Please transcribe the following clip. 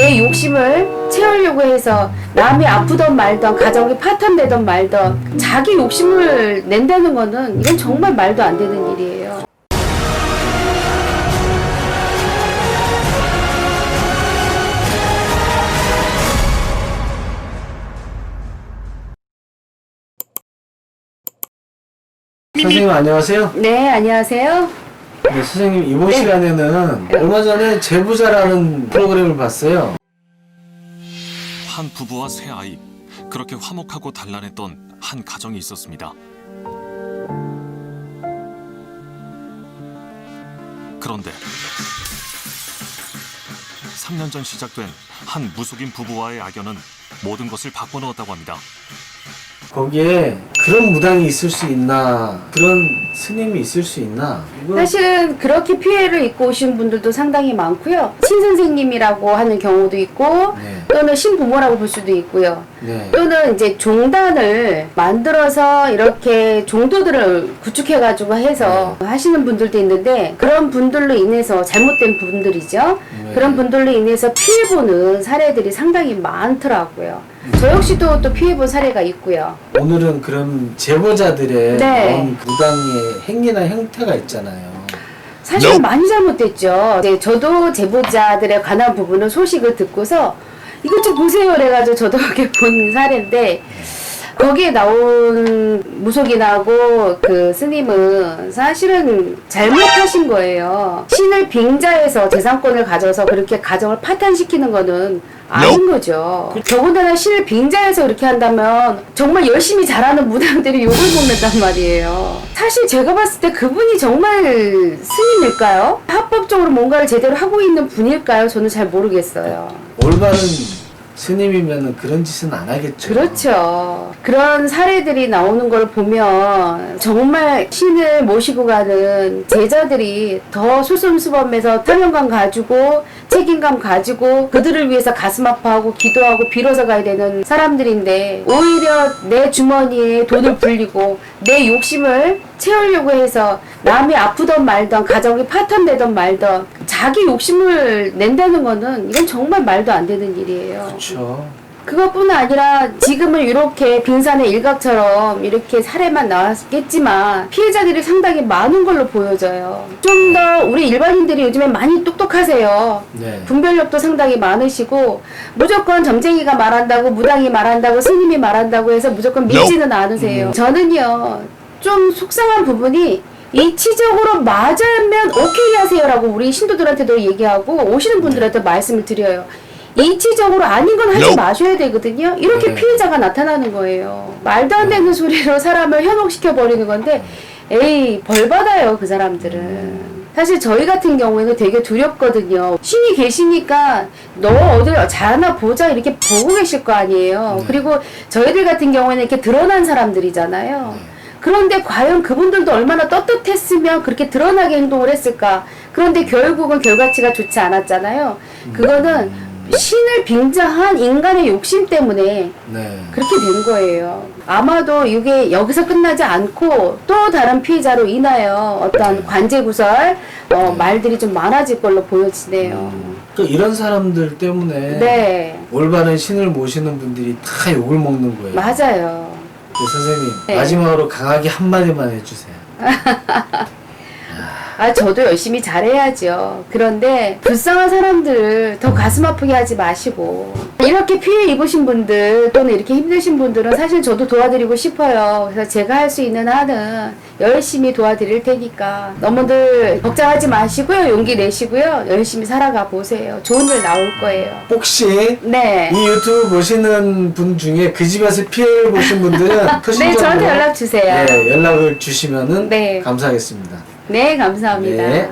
내 욕심을 채우려고 해서 남이 아프던 말던 가정이 파탄되던 말던 자기 욕심을 낸다는 거는 이건 정말 말도 안 되는 일이에요. 선생님 안녕하세요. 네, 안녕하세요. 네, 선생님 이번 시간에는 얼마 전에 제부자라는 프로그램을 봤어요. 한 부부와 세 아이, 그렇게 화목하고 단란했던 한 가정이 있었습니다. 그런데 3년 전 시작된 한 무속인 부부와의 악연은 모든 것을 바꿔놓았다고 합니다. 거기에 그런 무당이 있을 수 있나, 그런 스님이 있을 수 있나, 이거 사실은 그렇게 피해를 입고 오신 분들도 상당히 많고요. 신선생님이라고 하는 경우도 있고 네. 또는 신부모라고 볼 수도 있고요. 네. 또는 이제 종단을 만들어서 이렇게 종도들을 구축해가지고 해서 하시는 분들도 있는데 그런 분들로 인해서 잘못된 분들이죠. 네. 그런 분들로 인해서 피해보는 사례들이 상당히 많더라고요. 저 역시도 또 피해본 사례가 있고요. 오늘은 그런 제보자들의 네. 나온 무당의 행위나 형태가 있잖아요. 사실 많이 잘못됐죠. 이제 저도 제보자들에 관한 부분은 소식을 듣고서 이것 좀 보세요 그래가지고 저도 이렇게 본 사례인데 거기에 나온 무속인하고 그 스님은 사실은 잘못하신 거예요. 신을 빙자해서 재산권을 가져서 그렇게 가정을 파탄시키는 거는 아닌 거죠. 더군다나 신을 빙자해서 그렇게 한다면 정말 열심히 잘하는 무당들이 욕을 먹는단 말이에요. 사실 제가 봤을 때 그분이 정말 스님일까요? 합법적으로 뭔가를 제대로 하고 있는 분일까요? 저는 잘 모르겠어요. 올바른 스님이면 그런 짓은 안 하겠죠. 그렇죠. 그런 사례들이 나오는 걸 보면 정말 신을 모시고 가는 제자들이 더 솔선수범해서 사명감 가지고 책임감 가지고 그들을 위해서 가슴 아파하고 기도하고 빌어서 가야 되는 사람들인데 오히려 내 주머니에 돈을 불리고 내 욕심을 채우려고 해서 남이 아프던 말던 가정이 파탄되던 말던 자기 욕심을 낸다는 거는 이건 정말 말도 안 되는 일이에요. 그렇죠. 그것뿐 아니라 지금은 이렇게 빙산의 일각처럼 이렇게 사례만 나왔겠지만 피해자들이 상당히 많은 걸로 보여져요. 좀 더 우리 일반인들이 요즘에 많이 똑똑하세요. 네. 분별력도 상당히 많으시고 무조건 점쟁이가 말한다고 무당이 말한다고 스님이 말한다고 해서 무조건 믿지는 않으세요. 저는요 좀 속상한 부분이 이치적으로 맞으면 오케이 하세요라고 우리 신도들한테도 얘기하고 오시는 분들한테 말씀을 드려요. 이치적으로 아닌 건 하지 마셔야 되거든요. 이렇게 네. 피해자가 나타나는 거예요. 말도 안 되는 소리로 사람을 현혹시켜 버리는 건데 에이 벌 받아요 그 사람들은. 사실 저희 같은 경우에는 되게 두렵거든요. 신이 계시니까 너 어디 잘하나 보자 이렇게 보고 계실 거 아니에요. 그리고 저희들 같은 경우에는 이렇게 드러난 사람들이잖아요. 그런데 과연 그분들도 얼마나 떳떳했으면 그렇게 드러나게 행동을 했을까. 그런데 결국은 결과치가 좋지 않았잖아요. 그거는 신을 빙자한 인간의 욕심 때문에 네. 그렇게 된 거예요. 아마도 이게 여기서 끝나지 않고 또 다른 피해자로 인하여 어떤 관제구설 말들이 좀 많아질 걸로 보여지네요. 그러니까 이런 사람들 때문에 네, 올바른 신을 모시는 분들이 다 욕을 먹는 거예요. 맞아요. 네, 선생님 네. 마지막으로 강하게 한마디만 해주세요. 아, 저도 열심히 잘해야죠. 그런데 불쌍한 사람들을 더 가슴 아프게 하지 마시고 이렇게 피해 입으신 분들 또는 이렇게 힘드신 분들은 사실 저도 도와드리고 싶어요. 그래서 제가 할 수 있는 한은 열심히 도와드릴 테니까 너무들 걱정하지 마시고요. 용기 내시고요. 열심히 살아가 보세요. 좋은 일 나올 거예요. 혹시 네. 이 유튜브 보시는 분 중에 그 집에서 피해를 보신 분들은 네, 표심적으로 저한테 연락 주세요. 네, 연락을 주시면은 네. 감사하겠습니다. 네, 감사합니다. 네.